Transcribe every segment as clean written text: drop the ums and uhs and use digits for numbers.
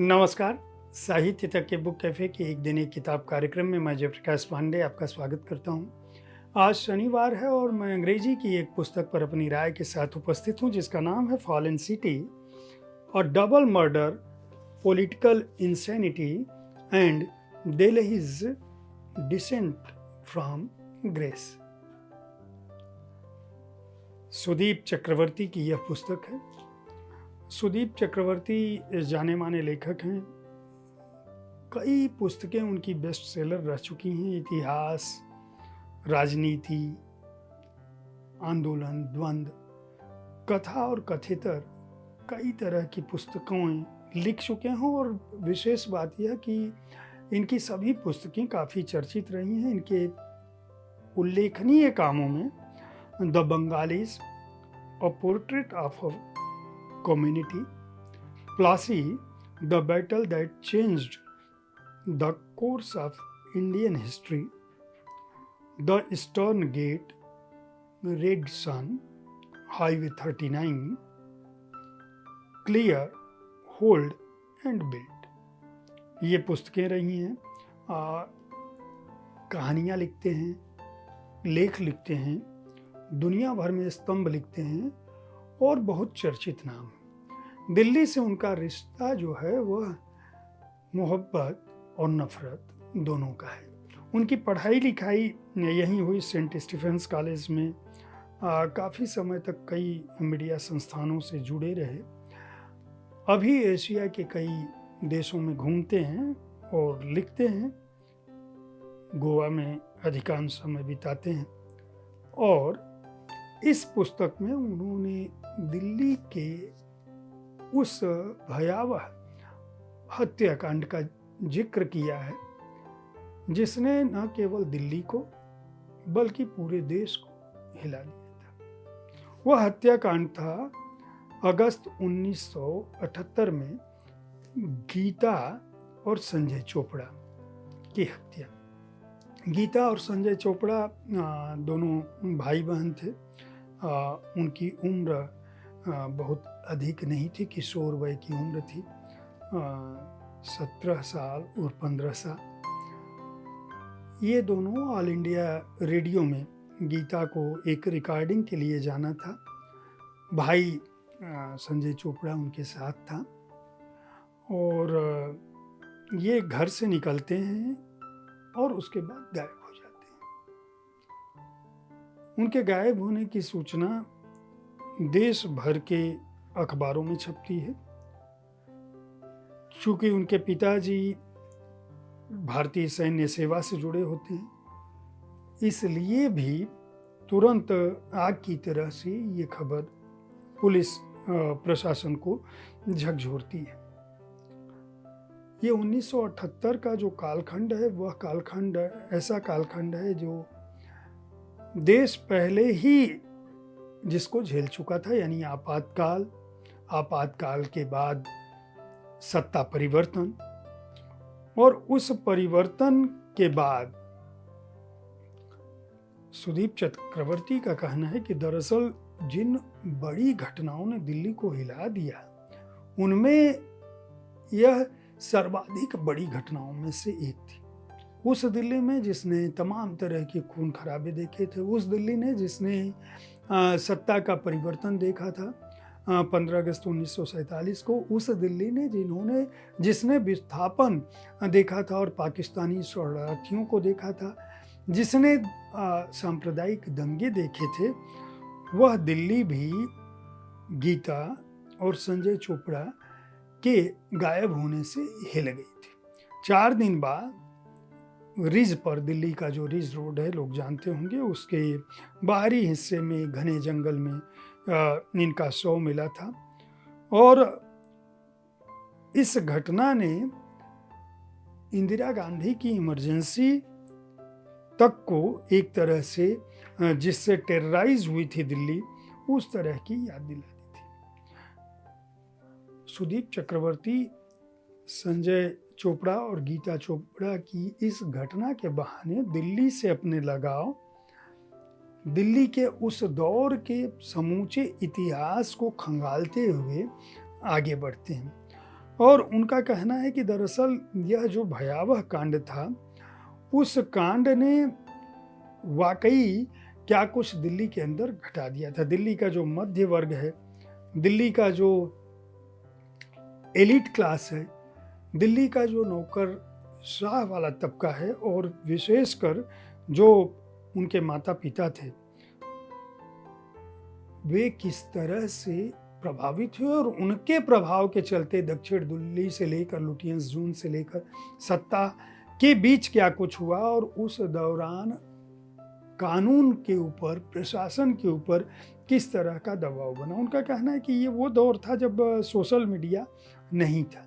नमस्कार। साहित्य तक के बुक कैफ़े के एक दिन एक किताब कार्यक्रम में मैं जयप्रकाश पांडे आपका स्वागत करता हूँ। आज शनिवार है और मैं अंग्रेजी की एक पुस्तक पर अपनी राय के साथ उपस्थित हूँ जिसका नाम है फॉलन सिटी और double murder, political insanity and Delhi's descent from grace. Sudeep Chakravarti की यह पुस्तक है। सुदीप चक्रवर्ती जाने माने लेखक हैं। कई पुस्तकें उनकी बेस्ट सेलर रह चुकी हैं। इतिहास, राजनीति, आंदोलन, द्वंद्व, कथा और कथेतर कई तरह की पुस्तकें लिख चुके हैं और विशेष बात यह कि इनकी सभी पुस्तकें काफ़ी चर्चित रही हैं। इनके उल्लेखनीय कामों में the Bengalis, a portrait of a community, Plassey, the battle that changed the course of Indian history, the Eastern Gate, Red Sun, Highway 39, Clear, Hold and Build। ये पुस्तकें रही हैं। कहानियाँ लिखते हैं, लेख लिखते हैं, दुनिया भर में स्तंभ लिखते हैं और बहुत चर्चित नाम है। दिल्ली से उनका रिश्ता जो है वह मोहब्बत और नफरत दोनों का है। उनकी पढ़ाई लिखाई यहीं हुई सेंट स्टीफेंस कॉलेज में। काफ़ी समय तक कई मीडिया संस्थानों से जुड़े रहे। अभी एशिया के कई देशों में घूमते हैं और लिखते हैं। गोवा में अधिकांश समय बिताते हैं और इस पुस्तक में उन्होंने दिल्ली के उस भयावह हत्याकांड का जिक्र किया है जिसने न केवल दिल्ली को बल्कि पूरे देश को हिला दिया था। वह हत्याकांड था अगस्त 1978 में गीता और संजय चोपड़ा की हत्या। गीता और संजय चोपड़ा दोनों भाई बहन थे। उनकी उम्र बहुत अधिक नहीं थी, किशोर वय की उम्र थी, 17 साल और 15 साल। ये दोनों ऑल इंडिया रेडियो में गीता को एक रिकॉर्डिंग के लिए जाना था। भाई संजय चोपड़ा उनके साथ था और ये घर से निकलते हैं और उसके बाद गायब हो जाते हैं। उनके गायब होने की सूचना देश भर के अखबारों में छपती है। चूंकि उनके पिताजी भारतीय सैन्य सेवा से जुड़े होते हैं, इसलिए भी तुरंत आग की तरह से ये खबर पुलिस प्रशासन को झकझोरती है। ये 1978 का जो कालखंड है वह कालखंड ऐसा कालखंड है जो देश पहले ही जिसको झेल चुका था, यानी आपातकाल के बाद सत्ता परिवर्तन, और उस परिवर्तन के बाद सुदीप चक्रवर्ती का कहना है कि दरअसल जिन बड़ी घटनाओं ने दिल्ली को हिला दिया उनमें यह सर्वाधिक बड़ी घटनाओं में से एक थी। उस दिल्ली में जिसने तमाम तरह के खून खराबे देखे थे, उस दिल्ली ने जिसने सत्ता का परिवर्तन देखा था 15 अगस्त 1947 को, उस दिल्ली ने जिसने विस्थापन देखा था और पाकिस्तानी शरणार्थियों को देखा था, जिसने सांप्रदायिक दंगे देखे थे, वह दिल्ली भी गीता और संजय चोपड़ा के गायब होने से हिल गई थी। 4 दिन बाद रिज पर, दिल्ली का जो रिज रोड है लोग जानते होंगे, उसके बाहरी हिस्से में घने जंगल में इनका शव मिला था और इस घटना ने इंदिरा गांधी की इमरजेंसी तक को एक तरह से जिससे टेरराइज हुई थी दिल्ली, उस तरह की याद दिला दी थी। सुदीप चक्रवर्ती संजय चोपड़ा और गीता चोपड़ा की इस घटना के बहाने दिल्ली से अपने लगाव, दिल्ली के उस दौर के समूचे इतिहास को खंगालते हुए आगे बढ़ते हैं और उनका कहना है कि दरअसल यह जो भयावह कांड था, उस कांड ने वाकई क्या कुछ दिल्ली के अंदर घटा दिया था। दिल्ली का जो मध्य वर्ग है, दिल्ली का जो एलिट क्लास है, दिल्ली का जो नौकरशाह वाला तबका है, और विशेषकर जो उनके माता पिता थे, वे किस तरह से प्रभावित हुए। और उनके प्रभाव के चलते दक्षिण दिल्ली से लेकर लुटियंस जून से लेकर सत्ता के बीच क्या कुछ हुआ, और उस दौरान कानून के ऊपर, प्रशासन के ऊपर किस तरह का दबाव बना। उनका कहना है कि ये वो दौर था जब सोशल मीडिया नहीं था।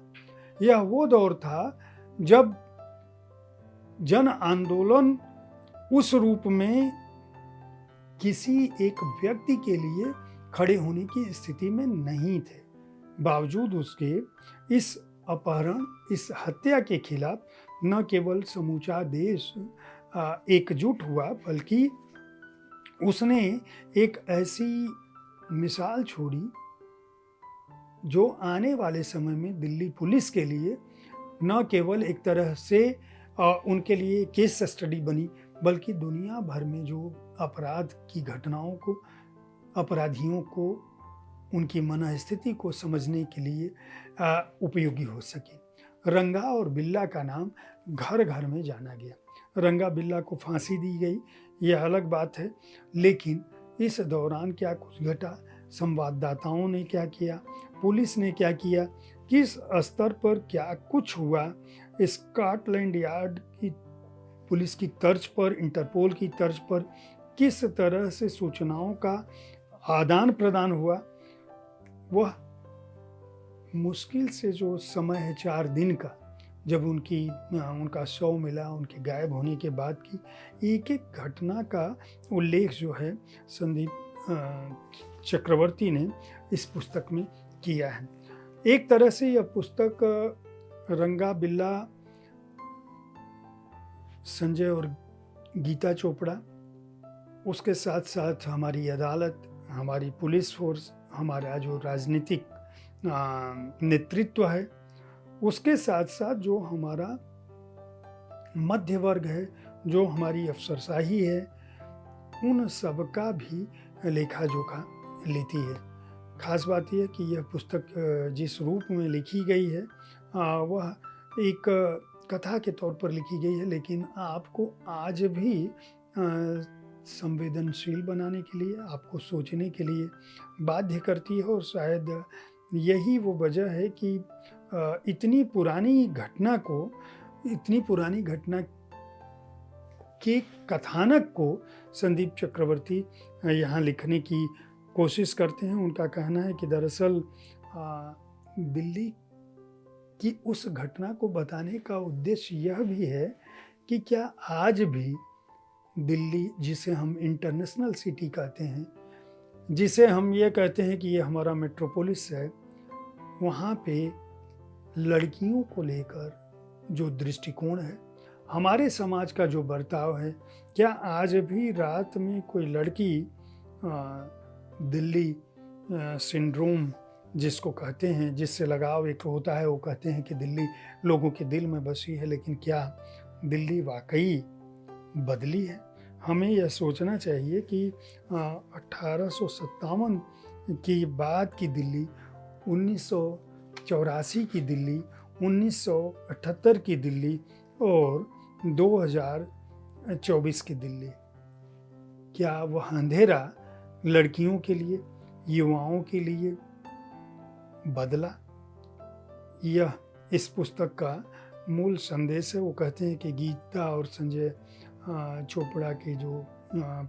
यह वो दौर था जब जन आंदोलन उस रूप में किसी एक व्यक्ति के लिए खड़े होने की स्थिति में नहीं थे। बावजूद उसके इस अपहरण, इस हत्या के खिलाफ न केवल समूचा देश एकजुट हुआ, बल्कि उसने एक ऐसी मिसाल छोड़ी जो आने वाले समय में दिल्ली पुलिस के लिए न केवल एक तरह से उनके लिए केस स्टडी बनी, बल्कि दुनिया भर में जो अपराध की घटनाओं को, अपराधियों को, उनकी मनःस्थिति को समझने के लिए उपयोगी हो सके। रंगा और बिल्ला का नाम घर घर में जाना गया। रंगा बिल्ला को फांसी दी गई, यह अलग बात है, लेकिन इस दौरान क्या कुछ घटा, संवाददाताओं ने क्या किया, पुलिस ने क्या किया, किस स्तर पर क्या कुछ हुआ, स्कॉटलैंड यार्ड की पुलिस की तर्ज पर, इंटरपोल की तर्ज पर किस तरह से सूचनाओं का आदान प्रदान हुआ, वह मुश्किल से जो समय है 4 दिन का, जब उनका शव मिला, उनके गायब होने के बाद की एक एक घटना का उल्लेख जो है संदीप चक्रवर्ती ने इस पुस्तक में किया है। एक तरह से यह पुस्तक रंगा बिल्ला, संजय और गीता चोपड़ा, उसके साथ साथ हमारी अदालत, हमारी पुलिस फोर्स, हमारा जो राजनीतिक नेतृत्व है, उसके साथ साथ जो हमारा मध्य वर्ग है, जो हमारी अफसरशाही है, उन सब का भी लेखा जोखा लेती है। खास बात यह कि यह पुस्तक जिस रूप में लिखी गई है वह एक कथा के तौर पर लिखी गई है, लेकिन आपको आज भी संवेदनशील बनाने के लिए, आपको सोचने के लिए बाध्य करती है। और शायद यही वो वजह है कि इतनी पुरानी घटना के कथानक को संदीप चक्रवर्ती यहाँ लिखने की कोशिश करते हैं। उनका कहना है कि दरअसल दिल्ली की उस घटना को बताने का उद्देश्य यह भी है कि क्या आज भी दिल्ली, जिसे हम इंटरनेशनल सिटी कहते हैं, जिसे हम ये कहते हैं कि ये हमारा मेट्रोपोलिस है, वहाँ पे लड़कियों को लेकर जो दृष्टिकोण है, हमारे समाज का जो बर्ताव है, क्या आज भी रात में कोई लड़की दिल्ली सिंड्रोम जिसको कहते हैं, जिससे लगाव एक होता है, वो कहते हैं कि दिल्ली लोगों के दिल में बसी है, लेकिन क्या दिल्ली वाकई बदली है? हमें यह सोचना चाहिए कि 1857 की बाद की दिल्ली, 1984 की दिल्ली, 1978 की दिल्ली और 2024 की दिल्ली, क्या वह अंधेरा लड़कियों के लिए, युवाओं के लिए बदला? यह इस पुस्तक का मूल संदेश है। वो कहते हैं कि गीता और संजय चोपड़ा के जो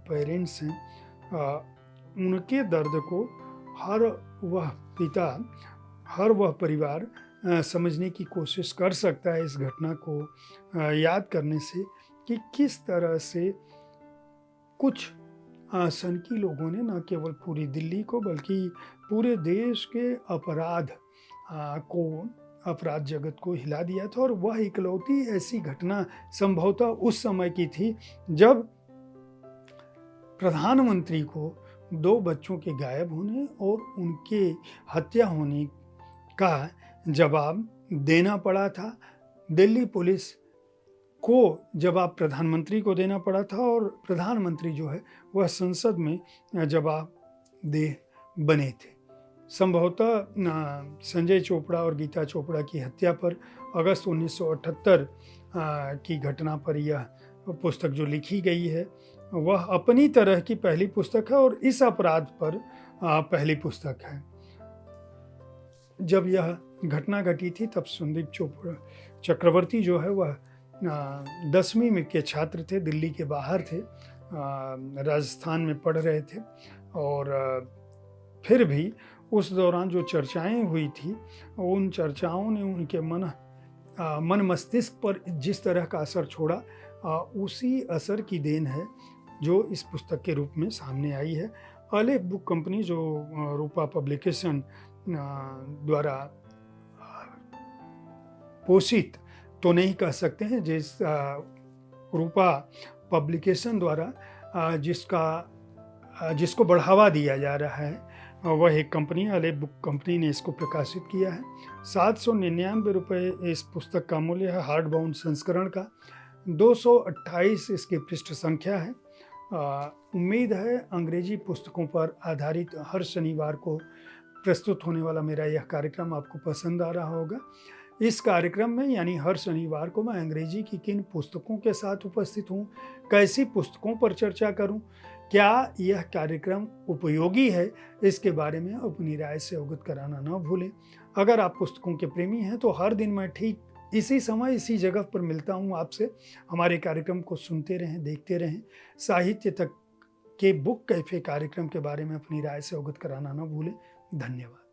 पेरेंट्स हैं, उनके दर्द को हर वह पिता, हर वह परिवार समझने की कोशिश कर सकता है इस घटना को याद करने से, कि किस तरह से कुछ सनकी लोगों ने न केवल पूरी दिल्ली को बल्कि पूरे देश के अपराध जगत को हिला दिया था। और वह इकलौती ऐसी घटना संभवतः उस समय की थी जब प्रधानमंत्री को 2 बच्चों के गायब होने और उनके हत्या होने का जवाब देना पड़ा था। दिल्ली पुलिस को जवाब प्रधानमंत्री को देना पड़ा था और प्रधानमंत्री जो है वह संसद में जवाबदेह बने थे। संभवतः संजय चोपड़ा और गीता चोपड़ा की हत्या पर अगस्त 1978 की घटना पर यह पुस्तक जो लिखी गई है वह अपनी तरह की पहली पुस्तक है और इस अपराध पर पहली पुस्तक है। जब यह घटना घटी थी तब संदीप चक्रवर्ती जो है वह 10वीं में के छात्र थे, दिल्ली के बाहर थे, राजस्थान में पढ़ रहे थे और फिर भी उस दौरान जो चर्चाएं हुई थी उन चर्चाओं ने उनके मन मस्तिष्क पर जिस तरह का असर छोड़ा उसी असर की देन है जो इस पुस्तक के रूप में सामने आई है। अलेफ बुक कंपनी जो रूपा पब्लिकेशन द्वारा पोषित तो नहीं कह सकते हैं, जिस रूपा पब्लिकेशन द्वारा जिसको बढ़ावा दिया जा रहा है वह एक कंपनी अलेफ बुक कंपनी ने इसको प्रकाशित किया है। 799 रुपये इस पुस्तक का मूल्य है। हार्ड बाउंड संस्करण का 228 इसकी पृष्ठ संख्या है। उम्मीद है अंग्रेजी पुस्तकों पर आधारित हर शनिवार को प्रस्तुत होने वाला मेरा यह कार्यक्रम आपको पसंद आ रहा होगा। इस कार्यक्रम में यानी हर शनिवार को मैं अंग्रेजी की किन पुस्तकों के साथ उपस्थित हूँ, कैसी पुस्तकों पर चर्चा करूँ, क्या यह कार्यक्रम उपयोगी है, इसके बारे में अपनी राय से अवगत कराना न भूलें। अगर आप पुस्तकों के प्रेमी हैं तो हर दिन मैं ठीक इसी समय इसी जगह पर मिलता हूँ आपसे। हमारे कार्यक्रम को सुनते रहें, देखते रहें। साहित्य तक के बुक कैफे कार्यक्रम के बारे में अपनी राय से अवगत कराना न भूलें। धन्यवाद।